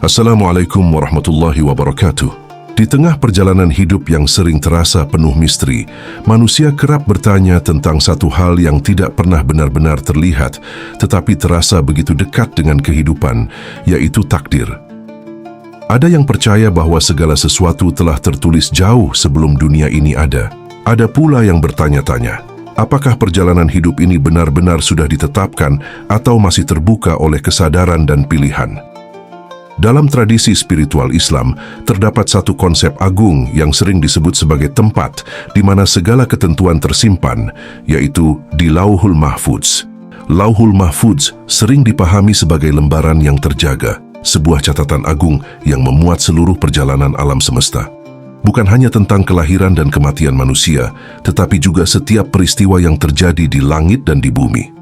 Assalamualaikum warahmatullahi wabarakatuh. Di tengah perjalanan hidup yang sering terasa penuh misteri, manusia kerap bertanya tentang satu hal yang tidak pernah benar-benar terlihat, tetapi terasa begitu dekat dengan kehidupan, yaitu takdir. Ada yang percaya bahwa segala sesuatu telah tertulis jauh sebelum dunia ini ada. Ada pula yang bertanya-tanya, apakah perjalanan hidup ini benar-benar sudah ditetapkan atau masih terbuka oleh kesadaran dan pilihan? Dalam tradisi spiritual Islam, terdapat satu konsep agung yang sering disebut sebagai tempat di mana segala ketentuan tersimpan, yaitu di Lauhul Mahfudz. Lauhul Mahfudz sering dipahami sebagai lembaran yang terjaga, sebuah catatan agung yang memuat seluruh perjalanan alam semesta. Bukan hanya tentang kelahiran dan kematian manusia, tetapi juga setiap peristiwa yang terjadi di langit dan di bumi.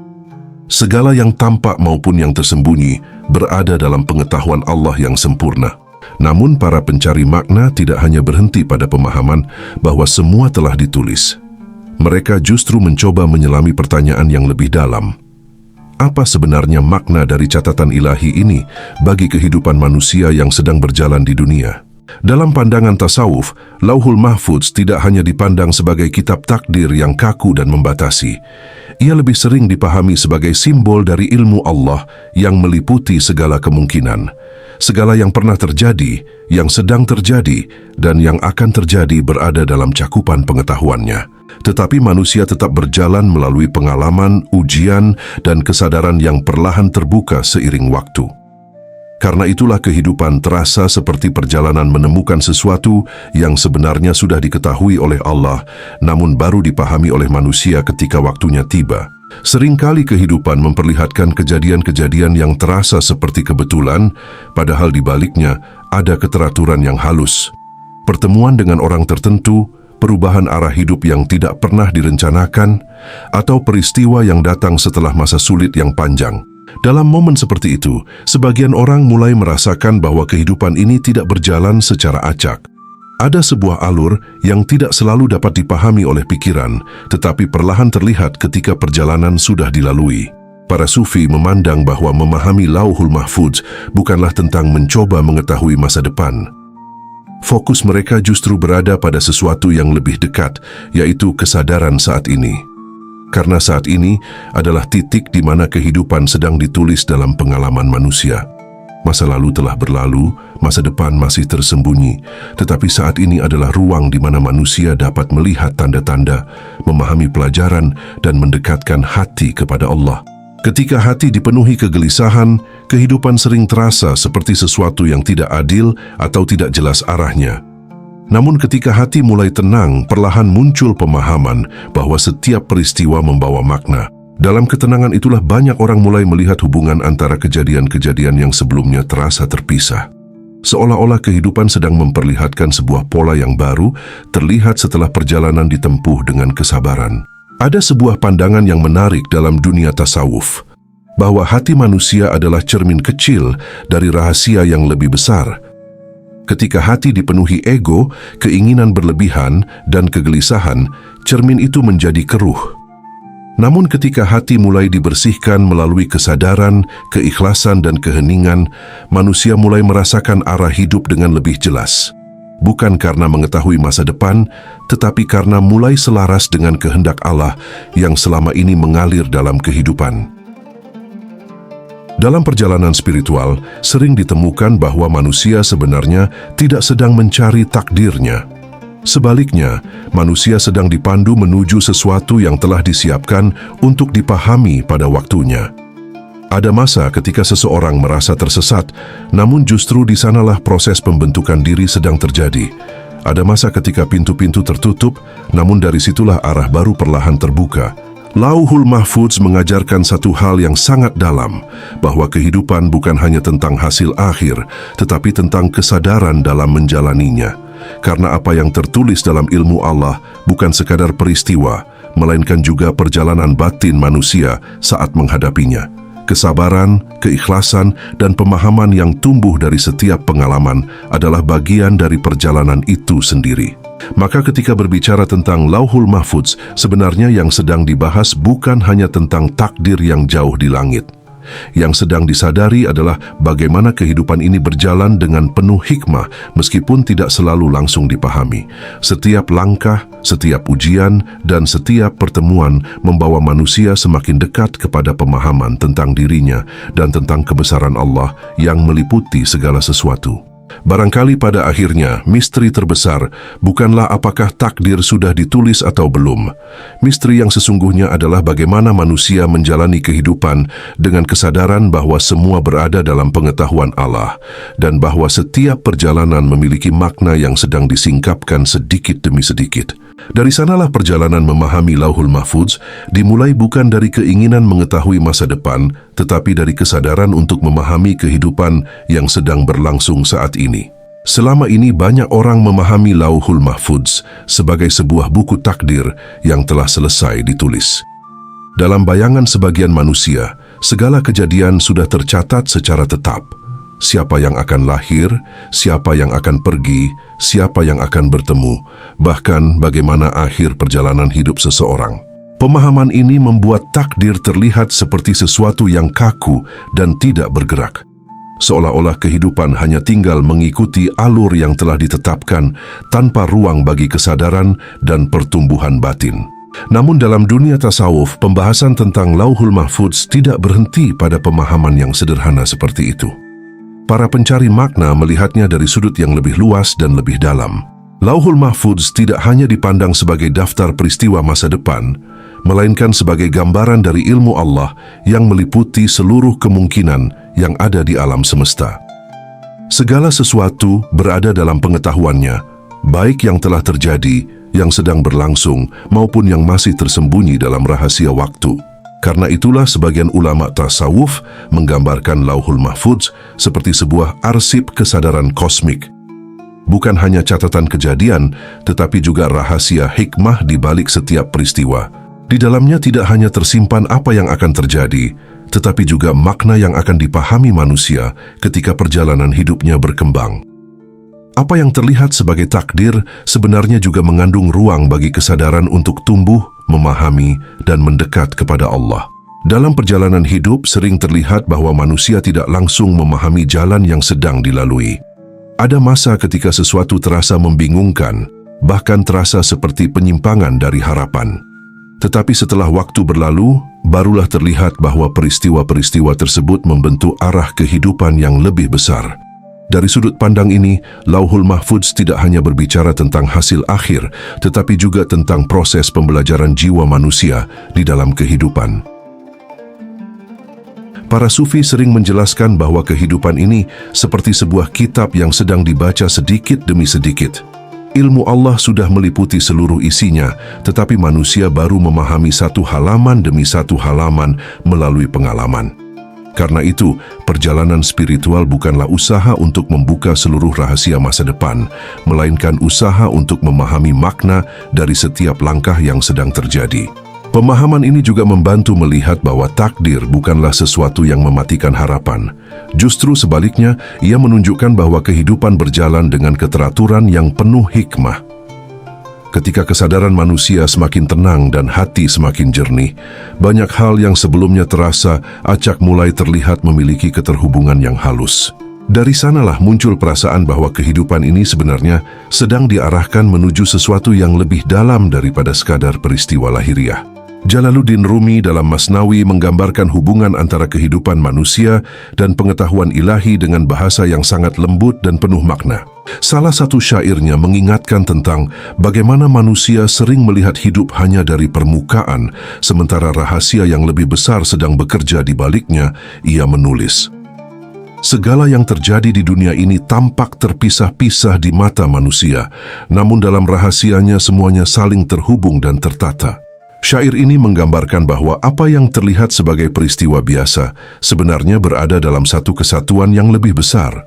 Segala yang tampak maupun yang tersembunyi berada dalam pengetahuan Allah yang sempurna. Namun para pencari makna tidak hanya berhenti pada pemahaman bahwa semua telah ditulis. Mereka justru mencoba menyelami pertanyaan yang lebih dalam. Apa sebenarnya makna dari catatan ilahi ini bagi kehidupan manusia yang sedang berjalan di dunia? Dalam pandangan tasawuf, Lauhul Mahfudz tidak hanya dipandang sebagai kitab takdir yang kaku dan membatasi. Ia lebih sering dipahami sebagai simbol dari ilmu Allah yang meliputi segala kemungkinan. Segala yang pernah terjadi, yang sedang terjadi, dan yang akan terjadi berada dalam cakupan pengetahuannya. Tetapi manusia tetap berjalan melalui pengalaman, ujian, dan kesadaran yang perlahan terbuka seiring waktu. Karena itulah kehidupan terasa seperti perjalanan menemukan sesuatu yang sebenarnya sudah diketahui oleh Allah, namun baru dipahami oleh manusia ketika waktunya tiba. Seringkali kehidupan memperlihatkan kejadian-kejadian yang terasa seperti kebetulan, padahal di baliknya ada keteraturan yang halus. Pertemuan dengan orang tertentu, perubahan arah hidup yang tidak pernah direncanakan, atau peristiwa yang datang setelah masa sulit yang panjang. Dalam momen seperti itu, sebagian orang mulai merasakan bahwa kehidupan ini tidak berjalan secara acak. Ada sebuah alur yang tidak selalu dapat dipahami oleh pikiran, tetapi perlahan terlihat ketika perjalanan sudah dilalui. Para sufi memandang bahwa memahami Lauhul Mahfudz bukanlah tentang mencoba mengetahui masa depan. Fokus mereka justru berada pada sesuatu yang lebih dekat, yaitu kesadaran saat ini. Karena saat ini adalah titik di mana kehidupan sedang ditulis dalam pengalaman manusia. Masa lalu telah berlalu, masa depan masih tersembunyi, tetapi saat ini adalah ruang di mana manusia dapat melihat tanda-tanda, memahami pelajaran, dan mendekatkan hati kepada Allah. Ketika hati dipenuhi kegelisahan, kehidupan sering terasa seperti sesuatu yang tidak adil atau tidak jelas arahnya. Namun ketika hati mulai tenang, perlahan muncul pemahaman bahwa setiap peristiwa membawa makna. Dalam ketenangan itulah banyak orang mulai melihat hubungan antara kejadian-kejadian yang sebelumnya terasa terpisah. Seolah-olah kehidupan sedang memperlihatkan sebuah pola yang baru, terlihat setelah perjalanan ditempuh dengan kesabaran. Ada sebuah pandangan yang menarik dalam dunia tasawuf, bahwa hati manusia adalah cermin kecil dari rahasia yang lebih besar. Ketika hati dipenuhi ego, keinginan berlebihan, dan kegelisahan, cermin itu menjadi keruh. Namun ketika hati mulai dibersihkan melalui kesadaran, keikhlasan, dan keheningan, manusia mulai merasakan arah hidup dengan lebih jelas. Bukan karena mengetahui masa depan, tetapi karena mulai selaras dengan kehendak Allah yang selama ini mengalir dalam kehidupan. Dalam perjalanan spiritual, sering ditemukan bahwa manusia sebenarnya tidak sedang mencari takdirnya. Sebaliknya, manusia sedang dipandu menuju sesuatu yang telah disiapkan untuk dipahami pada waktunya. Ada masa ketika seseorang merasa tersesat, namun justru di sanalah proses pembentukan diri sedang terjadi. Ada masa ketika pintu-pintu tertutup, namun dari situlah arah baru perlahan terbuka. Lauhul Mahfudz mengajarkan satu hal yang sangat dalam, bahwa kehidupan bukan hanya tentang hasil akhir, tetapi tentang kesadaran dalam menjalaninya. Karena apa yang tertulis dalam ilmu Allah bukan sekadar peristiwa, melainkan juga perjalanan batin manusia saat menghadapinya. Kesabaran, keikhlasan, dan pemahaman yang tumbuh dari setiap pengalaman adalah bagian dari perjalanan itu sendiri. Maka ketika berbicara tentang Lauhul Mahfudz, sebenarnya yang sedang dibahas bukan hanya tentang takdir yang jauh di langit. Yang sedang disadari adalah bagaimana kehidupan ini berjalan dengan penuh hikmah meskipun tidak selalu langsung dipahami. Setiap langkah, setiap ujian, dan setiap pertemuan membawa manusia semakin dekat kepada pemahaman tentang dirinya dan tentang kebesaran Allah yang meliputi segala sesuatu. Barangkali pada akhirnya, misteri terbesar bukanlah apakah takdir sudah ditulis atau belum. Misteri yang sesungguhnya adalah bagaimana manusia menjalani kehidupan dengan kesadaran bahwa semua berada dalam pengetahuan Allah dan bahwa setiap perjalanan memiliki makna yang sedang disingkapkan sedikit demi sedikit. Dari sanalah perjalanan memahami Lauhul Mahfudz dimulai bukan dari keinginan mengetahui masa depan, tetapi dari kesadaran untuk memahami kehidupan yang sedang berlangsung saat ini. Selama ini banyak orang memahami Lauhul Mahfudz sebagai sebuah buku takdir yang telah selesai ditulis. Dalam bayangan sebagian manusia, segala kejadian sudah tercatat secara tetap. Siapa yang akan lahir, siapa yang akan pergi, siapa yang akan bertemu, bahkan bagaimana akhir perjalanan hidup seseorang. Pemahaman ini membuat takdir terlihat seperti sesuatu yang kaku dan tidak bergerak. Seolah-olah kehidupan hanya tinggal mengikuti alur yang telah ditetapkan tanpa ruang bagi kesadaran dan pertumbuhan batin. Namun dalam dunia tasawuf, pembahasan tentang Lauhul Mahfudz tidak berhenti pada pemahaman yang sederhana seperti itu. Para pencari makna melihatnya dari sudut yang lebih luas dan lebih dalam. Lauhul Mahfudz tidak hanya dipandang sebagai daftar peristiwa masa depan, melainkan sebagai gambaran dari ilmu Allah yang meliputi seluruh kemungkinan yang ada di alam semesta. Segala sesuatu berada dalam pengetahuannya, baik yang telah terjadi, yang sedang berlangsung, maupun yang masih tersembunyi dalam rahasia waktu. Karena itulah sebagian ulama tasawuf menggambarkan Lauhul Mahfudz seperti sebuah arsip kesadaran kosmik. Bukan hanya catatan kejadian, tetapi juga rahasia hikmah di balik setiap peristiwa. Di dalamnya tidak hanya tersimpan apa yang akan terjadi, tetapi juga makna yang akan dipahami manusia ketika perjalanan hidupnya berkembang. Apa yang terlihat sebagai takdir sebenarnya juga mengandung ruang bagi kesadaran untuk tumbuh, memahami, dan mendekat kepada Allah. Dalam perjalanan hidup sering terlihat bahwa manusia tidak langsung memahami jalan yang sedang dilalui. Ada masa ketika sesuatu terasa membingungkan, bahkan terasa seperti penyimpangan dari harapan. Tetapi setelah waktu berlalu, barulah terlihat bahwa peristiwa-peristiwa tersebut membentuk arah kehidupan yang lebih besar. Dari sudut pandang ini, Lauhul Mahfudz tidak hanya berbicara tentang hasil akhir, tetapi juga tentang proses pembelajaran jiwa manusia di dalam kehidupan. Para sufi sering menjelaskan bahwa kehidupan ini seperti sebuah kitab yang sedang dibaca sedikit demi sedikit. Ilmu Allah sudah meliputi seluruh isinya, tetapi manusia baru memahami satu halaman demi satu halaman melalui pengalaman. Karena itu, perjalanan spiritual bukanlah usaha untuk membuka seluruh rahasia masa depan, melainkan usaha untuk memahami makna dari setiap langkah yang sedang terjadi. Pemahaman ini juga membantu melihat bahwa takdir bukanlah sesuatu yang mematikan harapan. Justru sebaliknya, ia menunjukkan bahwa kehidupan berjalan dengan keteraturan yang penuh hikmah. Ketika kesadaran manusia semakin tenang dan hati semakin jernih, banyak hal yang sebelumnya terasa acak mulai terlihat memiliki keterhubungan yang halus. Dari sanalah muncul perasaan bahwa kehidupan ini sebenarnya sedang diarahkan menuju sesuatu yang lebih dalam daripada sekadar peristiwa lahiriah. Jalaluddin Rumi dalam Masnawi menggambarkan hubungan antara kehidupan manusia dan pengetahuan ilahi dengan bahasa yang sangat lembut dan penuh makna. Salah satu syairnya mengingatkan tentang bagaimana manusia sering melihat hidup hanya dari permukaan, sementara rahasia yang lebih besar sedang bekerja di baliknya. Ia menulis, "Segala yang terjadi di dunia ini tampak terpisah-pisah di mata manusia, namun dalam rahasianya semuanya saling terhubung dan tertata." Syair ini menggambarkan bahwa apa yang terlihat sebagai peristiwa biasa sebenarnya berada dalam satu kesatuan yang lebih besar.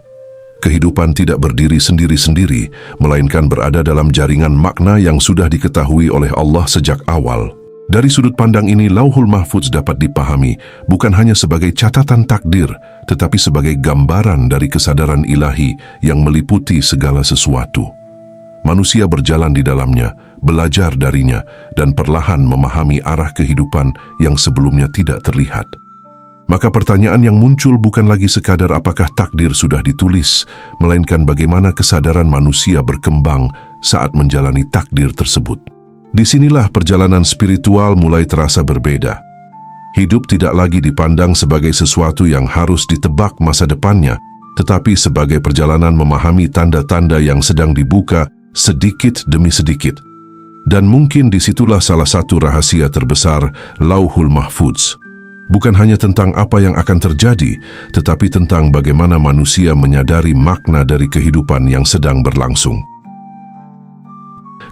Kehidupan tidak berdiri sendiri-sendiri, melainkan berada dalam jaringan makna yang sudah diketahui oleh Allah sejak awal. Dari sudut pandang ini, Lauhul Mahfudz dapat dipahami bukan hanya sebagai catatan takdir, tetapi sebagai gambaran dari kesadaran ilahi yang meliputi segala sesuatu. Manusia berjalan di dalamnya, belajar darinya, dan perlahan memahami arah kehidupan yang sebelumnya tidak terlihat. Maka pertanyaan yang muncul bukan lagi sekadar apakah takdir sudah ditulis, melainkan bagaimana kesadaran manusia berkembang saat menjalani takdir tersebut. Disinilah perjalanan spiritual mulai terasa berbeda. Hidup tidak lagi dipandang sebagai sesuatu yang harus ditebak masa depannya, tetapi sebagai perjalanan memahami tanda-tanda yang sedang dibuka sedikit demi sedikit. Dan mungkin disitulah salah satu rahasia terbesar Lauhul Mahfudz. Bukan hanya tentang apa yang akan terjadi, tetapi tentang bagaimana manusia menyadari makna dari kehidupan yang sedang berlangsung.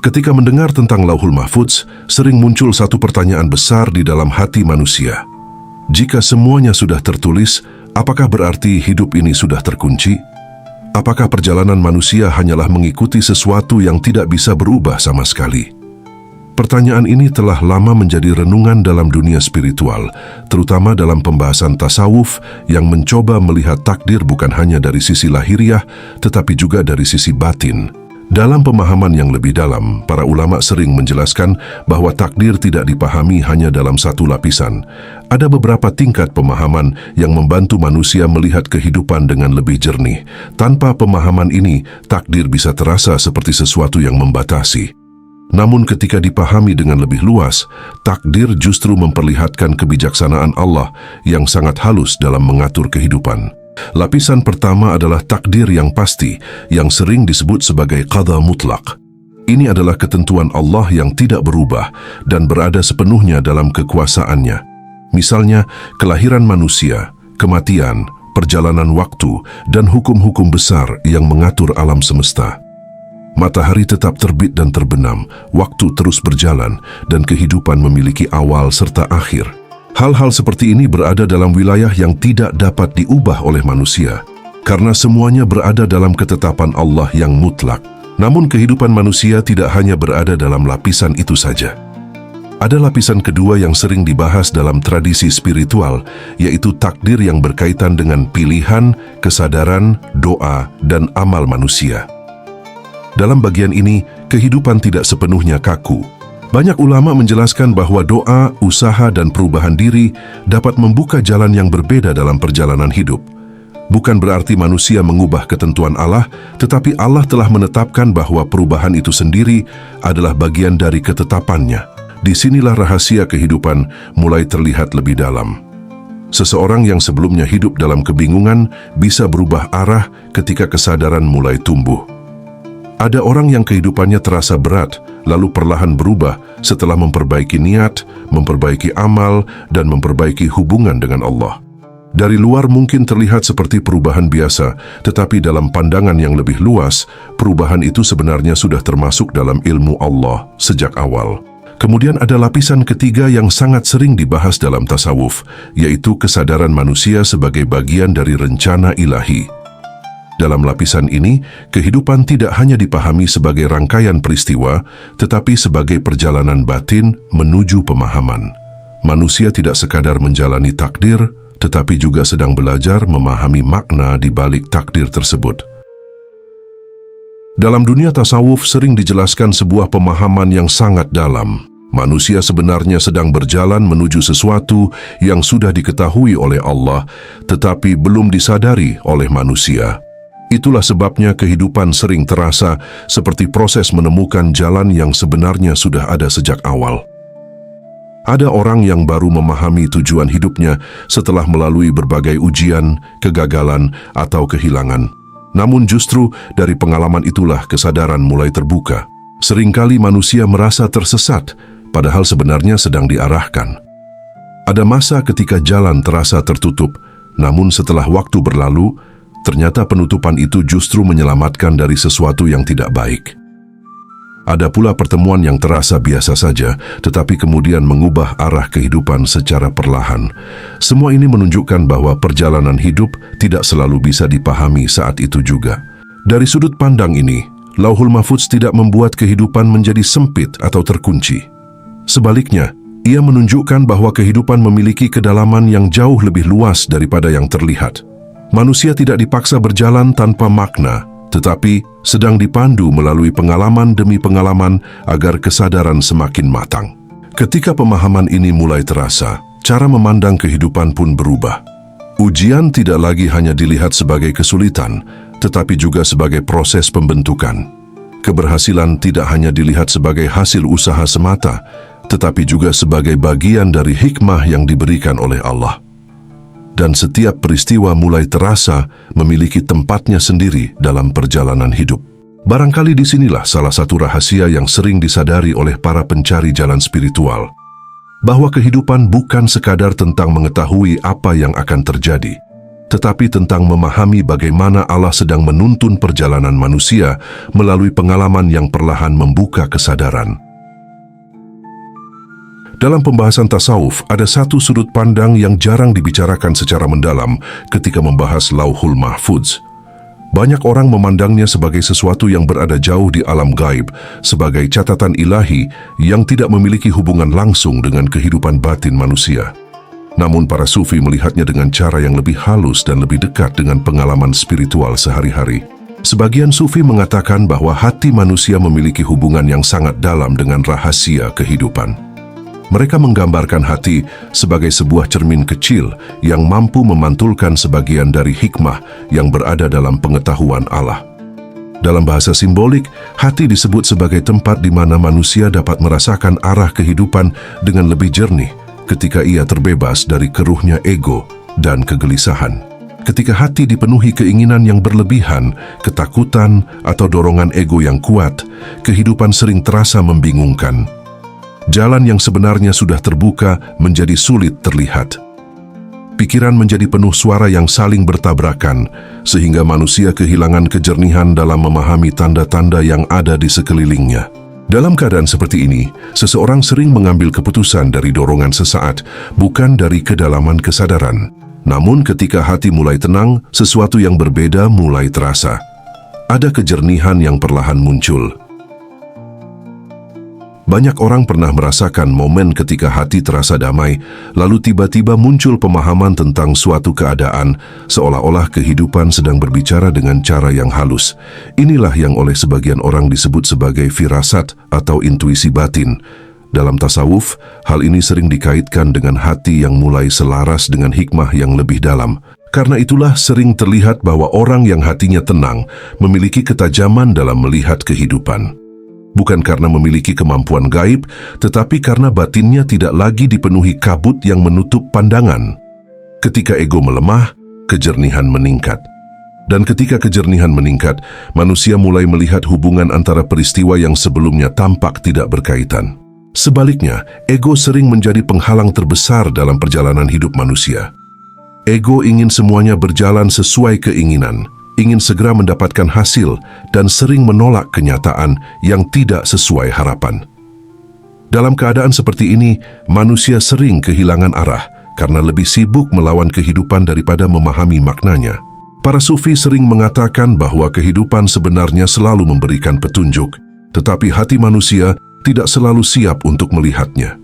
Ketika mendengar tentang Lauhul Mahfudz, sering muncul satu pertanyaan besar di dalam hati manusia. Jika semuanya sudah tertulis, apakah berarti hidup ini sudah terkunci? Apakah perjalanan manusia hanyalah mengikuti sesuatu yang tidak bisa berubah sama sekali? Pertanyaan ini telah lama menjadi renungan dalam dunia spiritual, terutama dalam pembahasan tasawuf yang mencoba melihat takdir bukan hanya dari sisi lahiriah, tetapi juga dari sisi batin. Dalam pemahaman yang lebih dalam, para ulama sering menjelaskan bahwa takdir tidak dipahami hanya dalam satu lapisan. Ada beberapa tingkat pemahaman yang membantu manusia melihat kehidupan dengan lebih jernih. Tanpa pemahaman ini, takdir bisa terasa seperti sesuatu yang membatasi. Namun ketika dipahami dengan lebih luas, takdir justru memperlihatkan kebijaksanaan Allah yang sangat halus dalam mengatur kehidupan. Lapisan pertama adalah takdir yang pasti, yang sering disebut sebagai qadha mutlak. Ini adalah ketentuan Allah yang tidak berubah dan berada sepenuhnya dalam kekuasaannya. Misalnya, kelahiran manusia, kematian, perjalanan waktu, dan hukum-hukum besar yang mengatur alam semesta. Matahari tetap terbit dan terbenam, waktu terus berjalan, dan kehidupan memiliki awal serta akhir. Hal-hal seperti ini berada dalam wilayah yang tidak dapat diubah oleh manusia, karena semuanya berada dalam ketetapan Allah yang mutlak. Namun kehidupan manusia tidak hanya berada dalam lapisan itu saja. Ada lapisan kedua yang sering dibahas dalam tradisi spiritual, yaitu takdir yang berkaitan dengan pilihan, kesadaran, doa, dan amal manusia. Dalam bagian ini, kehidupan tidak sepenuhnya kaku. Banyak ulama menjelaskan bahwa doa, usaha, dan perubahan diri dapat membuka jalan yang berbeda dalam perjalanan hidup. Bukan berarti manusia mengubah ketentuan Allah, tetapi Allah telah menetapkan bahwa perubahan itu sendiri adalah bagian dari ketetapannya. Disinilah rahasia kehidupan mulai terlihat lebih dalam. Seseorang yang sebelumnya hidup dalam kebingungan bisa berubah arah ketika kesadaran mulai tumbuh. Ada orang yang kehidupannya terasa berat, lalu perlahan berubah setelah memperbaiki niat, memperbaiki amal, dan memperbaiki hubungan dengan Allah. Dari luar mungkin terlihat seperti perubahan biasa, tetapi dalam pandangan yang lebih luas, perubahan itu sebenarnya sudah termasuk dalam ilmu Allah sejak awal. Kemudian ada lapisan ketiga yang sangat sering dibahas dalam tasawuf, yaitu kesadaran manusia sebagai bagian dari rencana ilahi. Dalam lapisan ini, kehidupan tidak hanya dipahami sebagai rangkaian peristiwa, tetapi sebagai perjalanan batin menuju pemahaman. Manusia tidak sekadar menjalani takdir, tetapi juga sedang belajar memahami makna di balik takdir tersebut. Dalam dunia tasawuf sering dijelaskan sebuah pemahaman yang sangat dalam. Manusia sebenarnya sedang berjalan menuju sesuatu yang sudah diketahui oleh Allah, tetapi belum disadari oleh manusia. Itulah sebabnya kehidupan sering terasa seperti proses menemukan jalan yang sebenarnya sudah ada sejak awal. Ada orang yang baru memahami tujuan hidupnya setelah melalui berbagai ujian, kegagalan, atau kehilangan. Namun justru dari pengalaman itulah kesadaran mulai terbuka. Seringkali manusia merasa tersesat, padahal sebenarnya sedang diarahkan. Ada masa ketika jalan terasa tertutup, namun setelah waktu berlalu, ternyata penutupan itu justru menyelamatkan dari sesuatu yang tidak baik. Ada pula pertemuan yang terasa biasa saja, tetapi kemudian mengubah arah kehidupan secara perlahan. Semua ini menunjukkan bahwa perjalanan hidup tidak selalu bisa dipahami saat itu juga. Dari sudut pandang ini, Lauhul Mahfudz tidak membuat kehidupan menjadi sempit atau terkunci. Sebaliknya, ia menunjukkan bahwa kehidupan memiliki kedalaman yang jauh lebih luas daripada yang terlihat. Manusia tidak dipaksa berjalan tanpa makna, tetapi sedang dipandu melalui pengalaman demi pengalaman agar kesadaran semakin matang. Ketika pemahaman ini mulai terasa, cara memandang kehidupan pun berubah. Ujian tidak lagi hanya dilihat sebagai kesulitan, tetapi juga sebagai proses pembentukan. Keberhasilan tidak hanya dilihat sebagai hasil usaha semata, tetapi juga sebagai bagian dari hikmah yang diberikan oleh Allah. Dan setiap peristiwa mulai terasa memiliki tempatnya sendiri dalam perjalanan hidup. Barangkali disinilah salah satu rahasia yang sering disadari oleh para pencari jalan spiritual, bahwa kehidupan bukan sekadar tentang mengetahui apa yang akan terjadi, tetapi tentang memahami bagaimana Allah sedang menuntun perjalanan manusia melalui pengalaman yang perlahan membuka kesadaran. Dalam pembahasan tasawuf, ada satu sudut pandang yang jarang dibicarakan secara mendalam ketika membahas Lauhul Mahfudz. Banyak orang memandangnya sebagai sesuatu yang berada jauh di alam gaib, sebagai catatan ilahi yang tidak memiliki hubungan langsung dengan kehidupan batin manusia. Namun para sufi melihatnya dengan cara yang lebih halus dan lebih dekat dengan pengalaman spiritual sehari-hari. Sebagian sufi mengatakan bahwa hati manusia memiliki hubungan yang sangat dalam dengan rahasia kehidupan. Mereka menggambarkan hati sebagai sebuah cermin kecil yang mampu memantulkan sebagian dari hikmah yang berada dalam pengetahuan Allah. Dalam bahasa simbolik, hati disebut sebagai tempat di mana manusia dapat merasakan arah kehidupan dengan lebih jernih ketika ia terbebas dari keruhnya ego dan kegelisahan. Ketika hati dipenuhi keinginan yang berlebihan, ketakutan, atau dorongan ego yang kuat, kehidupan sering terasa membingungkan. Jalan yang sebenarnya sudah terbuka menjadi sulit terlihat. Pikiran menjadi penuh suara yang saling bertabrakan, sehingga manusia kehilangan kejernihan dalam memahami tanda-tanda yang ada di sekelilingnya. Dalam keadaan seperti ini, seseorang sering mengambil keputusan dari dorongan sesaat, bukan dari kedalaman kesadaran. Namun ketika hati mulai tenang, sesuatu yang berbeda mulai terasa. Ada kejernihan yang perlahan muncul. Banyak orang pernah merasakan momen ketika hati terasa damai, lalu tiba-tiba muncul pemahaman tentang suatu keadaan, seolah-olah kehidupan sedang berbicara dengan cara yang halus. Inilah yang oleh sebagian orang disebut sebagai firasat atau intuisi batin. Dalam tasawuf, hal ini sering dikaitkan dengan hati yang mulai selaras dengan hikmah yang lebih dalam. Karena itulah sering terlihat bahwa orang yang hatinya tenang memiliki ketajaman dalam melihat kehidupan. Bukan karena memiliki kemampuan gaib, tetapi karena batinnya tidak lagi dipenuhi kabut yang menutup pandangan. Ketika ego melemah, kejernihan meningkat. Dan ketika kejernihan meningkat, manusia mulai melihat hubungan antara peristiwa yang sebelumnya tampak tidak berkaitan. Sebaliknya, ego sering menjadi penghalang terbesar dalam perjalanan hidup manusia. Ego ingin semuanya berjalan sesuai keinginan, ingin segera mendapatkan hasil, dan sering menolak kenyataan yang tidak sesuai harapan. Dalam keadaan seperti ini, manusia sering kehilangan arah karena lebih sibuk melawan kehidupan daripada memahami maknanya. Para sufi sering mengatakan bahwa kehidupan sebenarnya selalu memberikan petunjuk, tetapi hati manusia tidak selalu siap untuk melihatnya.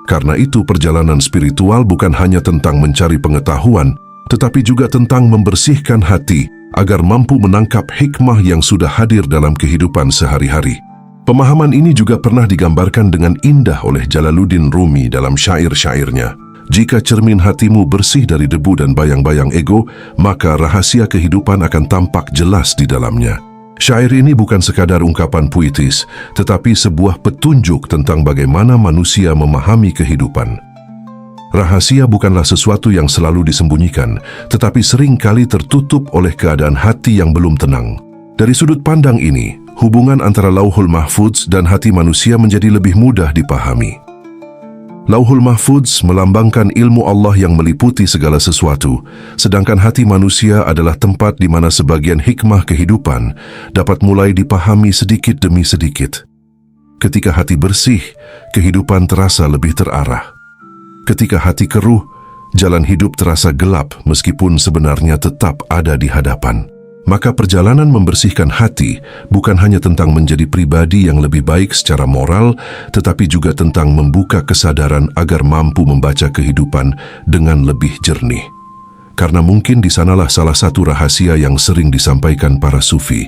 Karena itu, perjalanan spiritual bukan hanya tentang mencari pengetahuan, tetapi juga tentang membersihkan hati agar mampu menangkap hikmah yang sudah hadir dalam kehidupan sehari-hari. Pemahaman ini juga pernah digambarkan dengan indah oleh Jalaluddin Rumi dalam syair-syairnya. Jika cermin hatimu bersih dari debu dan bayang-bayang ego, maka rahasia kehidupan akan tampak jelas di dalamnya. Syair ini bukan sekadar ungkapan puitis, tetapi sebuah petunjuk tentang bagaimana manusia memahami kehidupan. Rahasia bukanlah sesuatu yang selalu disembunyikan, tetapi sering kali tertutup oleh keadaan hati yang belum tenang. Dari sudut pandang ini, hubungan antara Lauhul Mahfudz dan hati manusia menjadi lebih mudah dipahami. Lauhul Mahfudz melambangkan ilmu Allah yang meliputi segala sesuatu, sedangkan hati manusia adalah tempat di mana sebagian hikmah kehidupan dapat mulai dipahami sedikit demi sedikit. Ketika hati bersih, kehidupan terasa lebih terarah. Ketika hati keruh, jalan hidup terasa gelap meskipun sebenarnya tetap ada di hadapan. Maka perjalanan membersihkan hati bukan hanya tentang menjadi pribadi yang lebih baik secara moral, tetapi juga tentang membuka kesadaran agar mampu membaca kehidupan dengan lebih jernih. Karena mungkin di sanalah salah satu rahasia yang sering disampaikan para sufi,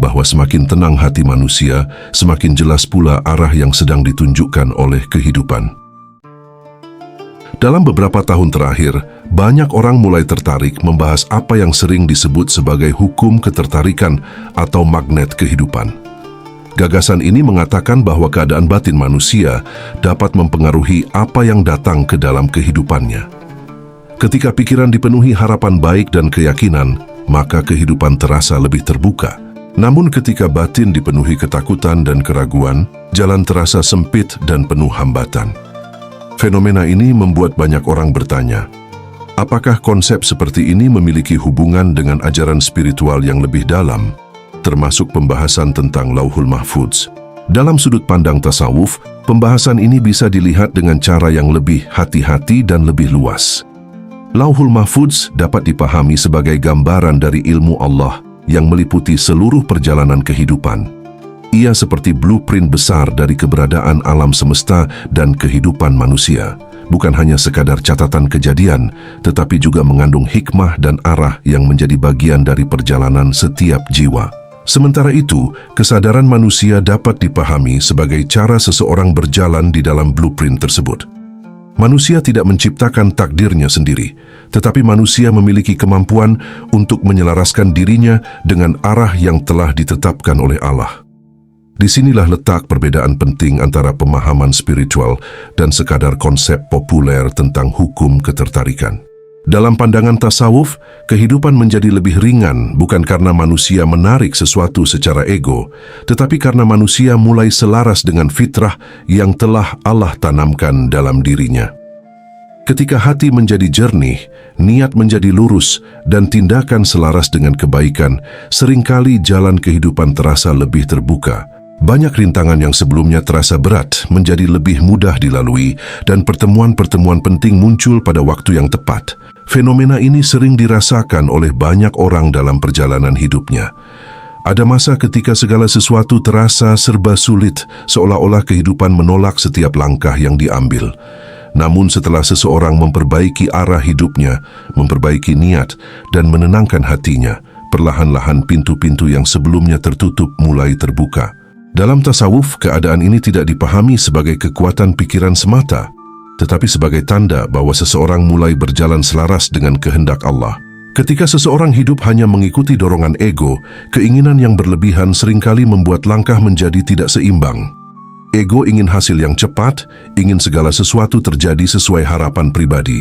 bahwa semakin tenang hati manusia, semakin jelas pula arah yang sedang ditunjukkan oleh kehidupan. Dalam beberapa tahun terakhir, banyak orang mulai tertarik membahas apa yang sering disebut sebagai hukum ketertarikan atau magnet kehidupan. Gagasan ini mengatakan bahwa keadaan batin manusia dapat mempengaruhi apa yang datang ke dalam kehidupannya. Ketika pikiran dipenuhi harapan baik dan keyakinan, maka kehidupan terasa lebih terbuka. Namun ketika batin dipenuhi ketakutan dan keraguan, jalan terasa sempit dan penuh hambatan. Fenomena ini membuat banyak orang bertanya, apakah konsep seperti ini memiliki hubungan dengan ajaran spiritual yang lebih dalam, termasuk pembahasan tentang Lauhul Mahfudz? Dalam sudut pandang tasawuf, pembahasan ini bisa dilihat dengan cara yang lebih hati-hati dan lebih luas. Lauhul Mahfudz dapat dipahami sebagai gambaran dari ilmu Allah yang meliputi seluruh perjalanan kehidupan. Ia seperti blueprint besar dari keberadaan alam semesta dan kehidupan manusia. Bukan hanya sekadar catatan kejadian, tetapi juga mengandung hikmah dan arah yang menjadi bagian dari perjalanan setiap jiwa. Sementara itu, kesadaran manusia dapat dipahami sebagai cara seseorang berjalan di dalam blueprint tersebut. Manusia tidak menciptakan takdirnya sendiri, tetapi manusia memiliki kemampuan untuk menyelaraskan dirinya dengan arah yang telah ditetapkan oleh Allah. Disinilah letak perbedaan penting antara pemahaman spiritual dan sekadar konsep populer tentang hukum ketertarikan. Dalam pandangan tasawuf, kehidupan menjadi lebih ringan bukan karena manusia menarik sesuatu secara ego, tetapi karena manusia mulai selaras dengan fitrah yang telah Allah tanamkan dalam dirinya. Ketika hati menjadi jernih, niat menjadi lurus, dan tindakan selaras dengan kebaikan, seringkali jalan kehidupan terasa lebih terbuka. Banyak rintangan yang sebelumnya terasa berat menjadi lebih mudah dilalui dan pertemuan-pertemuan penting muncul pada waktu yang tepat. Fenomena ini sering dirasakan oleh banyak orang dalam perjalanan hidupnya. Ada masa ketika segala sesuatu terasa serba sulit, seolah-olah kehidupan menolak setiap langkah yang diambil. Namun setelah seseorang memperbaiki arah hidupnya, memperbaiki niat, dan menenangkan hatinya, perlahan-lahan pintu-pintu yang sebelumnya tertutup mulai terbuka. Dalam tasawuf, keadaan ini tidak dipahami sebagai kekuatan pikiran semata, tetapi sebagai tanda bahwa seseorang mulai berjalan selaras dengan kehendak Allah. Ketika seseorang hidup hanya mengikuti dorongan ego, keinginan yang berlebihan seringkali membuat langkah menjadi tidak seimbang. Ego ingin hasil yang cepat, ingin segala sesuatu terjadi sesuai harapan pribadi.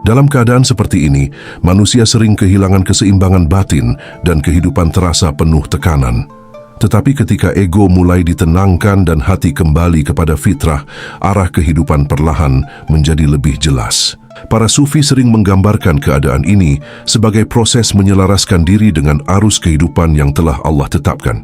Dalam keadaan seperti ini, manusia sering kehilangan keseimbangan batin dan kehidupan terasa penuh tekanan. Tetapi ketika ego mulai ditenangkan dan hati kembali kepada fitrah, arah kehidupan perlahan menjadi lebih jelas. Para sufi sering menggambarkan keadaan ini sebagai proses menyelaraskan diri dengan arus kehidupan yang telah Allah tetapkan.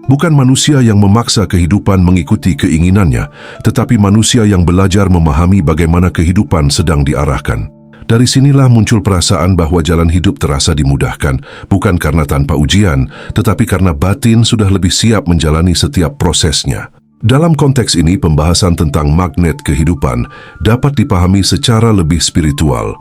Bukan manusia yang memaksa kehidupan mengikuti keinginannya, tetapi manusia yang belajar memahami bagaimana kehidupan sedang diarahkan. Dari sinilah muncul perasaan bahwa jalan hidup terasa dimudahkan, bukan karena tanpa ujian, tetapi karena batin sudah lebih siap menjalani setiap prosesnya. Dalam konteks ini, pembahasan tentang magnet kehidupan dapat dipahami secara lebih spiritual.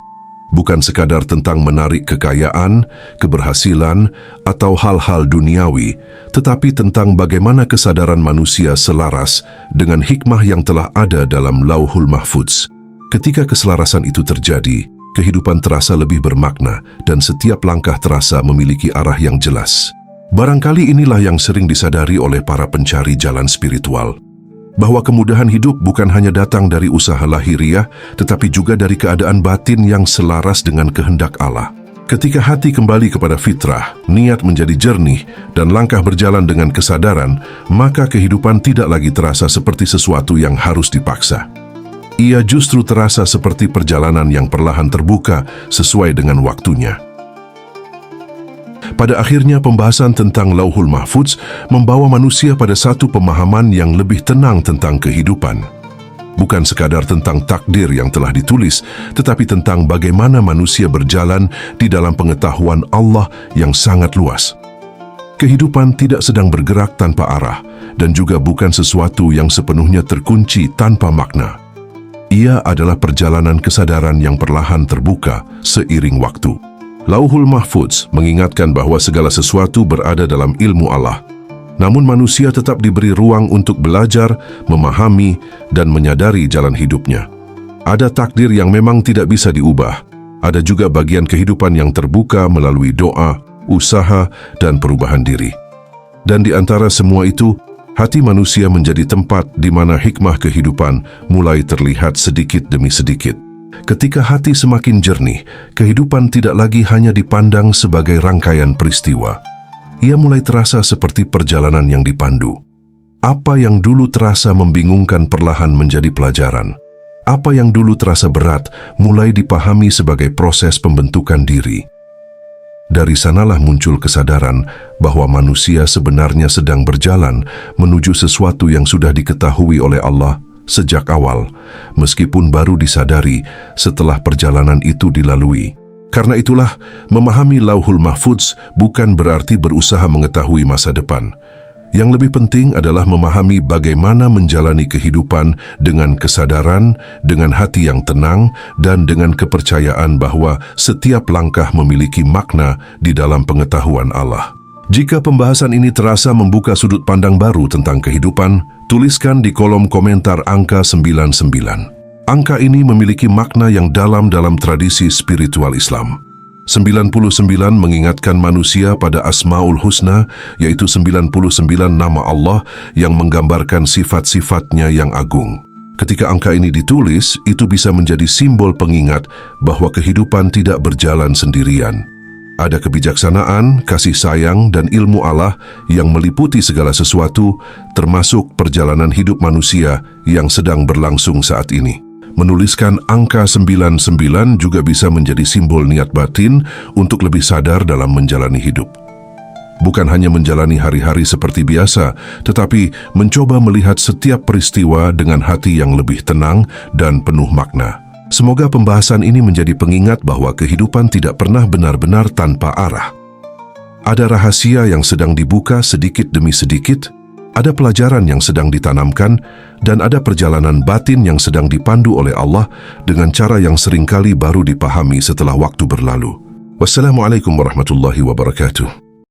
Bukan sekadar tentang menarik kekayaan, keberhasilan, atau hal-hal duniawi, tetapi tentang bagaimana kesadaran manusia selaras dengan hikmah yang telah ada dalam Lauhul Mahfudz. Ketika keselarasan itu terjadi, kehidupan terasa lebih bermakna dan setiap langkah terasa memiliki arah yang jelas. Barangkali inilah yang sering disadari oleh para pencari jalan spiritual, bahwa kemudahan hidup bukan hanya datang dari usaha lahiriah, tetapi juga dari keadaan batin yang selaras dengan kehendak Allah. Ketika hati kembali kepada fitrah, niat menjadi jernih, dan langkah berjalan dengan kesadaran, maka kehidupan tidak lagi terasa seperti sesuatu yang harus dipaksa. Ia justru terasa seperti perjalanan yang perlahan terbuka sesuai dengan waktunya. Pada akhirnya, pembahasan tentang Lauhul Mahfudz membawa manusia pada satu pemahaman yang lebih tenang tentang kehidupan. Bukan sekadar tentang takdir yang telah ditulis, tetapi tentang bagaimana manusia berjalan di dalam pengetahuan Allah yang sangat luas. Kehidupan tidak sedang bergerak tanpa arah, dan juga bukan sesuatu yang sepenuhnya terkunci tanpa makna. Ia adalah perjalanan kesadaran yang perlahan terbuka seiring waktu. Lauhul Mahfudz mengingatkan bahwa segala sesuatu berada dalam ilmu Allah. Namun manusia tetap diberi ruang untuk belajar, memahami, dan menyadari jalan hidupnya. Ada takdir yang memang tidak bisa diubah. Ada juga bagian kehidupan yang terbuka melalui doa, usaha, dan perubahan diri. Dan di antara semua itu, hati manusia menjadi tempat di mana hikmah kehidupan mulai terlihat sedikit demi sedikit. Ketika hati semakin jernih, kehidupan tidak lagi hanya dipandang sebagai rangkaian peristiwa. Ia mulai terasa seperti perjalanan yang dipandu. Apa yang dulu terasa membingungkan perlahan menjadi pelajaran. Apa yang dulu terasa berat mulai dipahami sebagai proses pembentukan diri. Dari sanalah muncul kesadaran bahwa manusia sebenarnya sedang berjalan menuju sesuatu yang sudah diketahui oleh Allah sejak awal, meskipun baru disadari setelah perjalanan itu dilalui. Karena itulah, memahami Lauhul Mahfudz bukan berarti berusaha mengetahui masa depan. Yang lebih penting adalah memahami bagaimana menjalani kehidupan dengan kesadaran, dengan hati yang tenang, dan dengan kepercayaan bahwa setiap langkah memiliki makna di dalam pengetahuan Allah. Jika pembahasan ini terasa membuka sudut pandang baru tentang kehidupan, tuliskan di kolom komentar angka 99. Angka ini memiliki makna yang dalam tradisi spiritual Islam. 99 mengingatkan manusia pada Asmaul Husna, yaitu 99 nama Allah yang menggambarkan sifat-sifatnya yang agung. Ketika angka ini ditulis, itu bisa menjadi simbol pengingat bahwa kehidupan tidak berjalan sendirian. Ada kebijaksanaan, kasih sayang, dan ilmu Allah yang meliputi segala sesuatu, termasuk perjalanan hidup manusia yang sedang berlangsung saat ini. Menuliskan angka 99 juga bisa menjadi simbol niat batin untuk lebih sadar dalam menjalani hidup. Bukan hanya menjalani hari-hari seperti biasa, tetapi mencoba melihat setiap peristiwa dengan hati yang lebih tenang dan penuh makna. Semoga pembahasan ini menjadi pengingat bahwa kehidupan tidak pernah benar-benar tanpa arah. Ada rahasia yang sedang dibuka sedikit demi sedikit, ada pelajaran yang sedang ditanamkan, dan ada perjalanan batin yang sedang dipandu oleh Allah dengan cara yang seringkali baru dipahami setelah waktu berlalu. Wassalamualaikum warahmatullahi wabarakatuh.